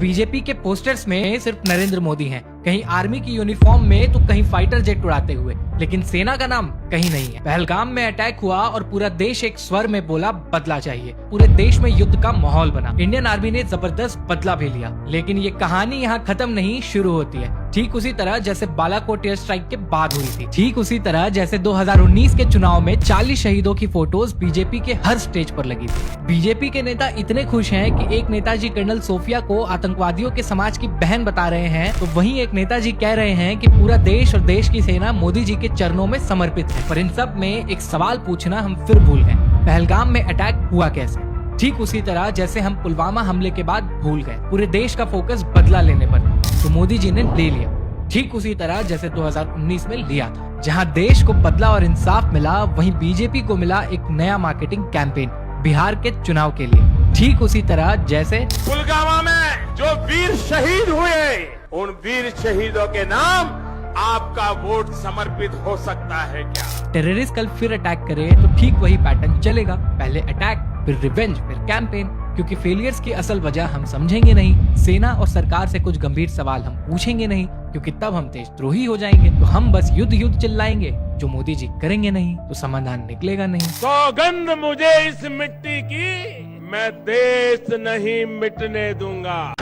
BJP के posters में सिर्फ नरेंद्र मोदी हैं, कहीं आर्मी की यूनिफॉर्म में तो कहीं फाइटर जेट उड़ाते हुए, लेकिन सेना का नाम कहीं नहीं है। पहलगाम में अटैक हुआ और पूरा देश एक स्वर में बोला बदला चाहिए। पूरे देश में युद्ध का माहौल बना। इंडियन आर्मी ने जबरदस्त बदला भी लिया, लेकिन ये कहानी यहाँ खत्म नहीं शुरू होती है। ठीक उसी तरह जैसे बालाकोट एयर स्ट्राइक के बाद हुई थी, ठीक उसी तरह जैसे 2019 के चुनाव में 40 शहीदों की फोटोज बीजेपी के हर स्टेज पर लगी थी। बीजेपी के नेता इतने खुश हैं कि एक नेताजी कर्नल सोफिया को आतंकवादियों के समाज की बहन बता रहे हैं, तो वहीं एक नेताजी कह रहे हैं कि पूरा देश और देश की सेना मोदी जी के चरणों में समर्पित है। पर इन सब में एक सवाल पूछना हम फिर भूल गए, पहलगाम में अटैक हुआ कैसे? ठीक उसी तरह जैसे हम पुलवामा हमले के बाद भूल गए पूरे देश का फोकस बदला लेने पर, तो मोदी जी ने ले लिया। ठीक उसी तरह जैसे 2019 में लिया था। जहां देश को बदला और इंसाफ मिला, वहीं बीजेपी को मिला एक नया मार्केटिंग कैंपेन बिहार के चुनाव के लिए। ठीक उसी तरह जैसे पुलवामा में जो वीर शहीद हुए, उन वीर शहीदों के नाम आपका वोट समर्पित हो सकता है क्या? टेररिस्ट कल फिर अटैक करे तो ठीक वही पैटर्न चलेगा, पहले अटैक फिर रिवेंज फिर कैंपेन, क्योंकि फेलियर्स की असल वजह हम समझेंगे नहीं। सेना और सरकार से कुछ गंभीर सवाल हम पूछेंगे नहीं, क्योंकि तब हम देशद्रोही हो जाएंगे। तो हम बस युद्ध युद्ध चिल्लाएंगे, जो मोदी जी करेंगे नहीं तो समाधान निकलेगा नहीं। सौगंध मुझे इस मिट्टी की, मैं देश नहीं मिटने दूंगा।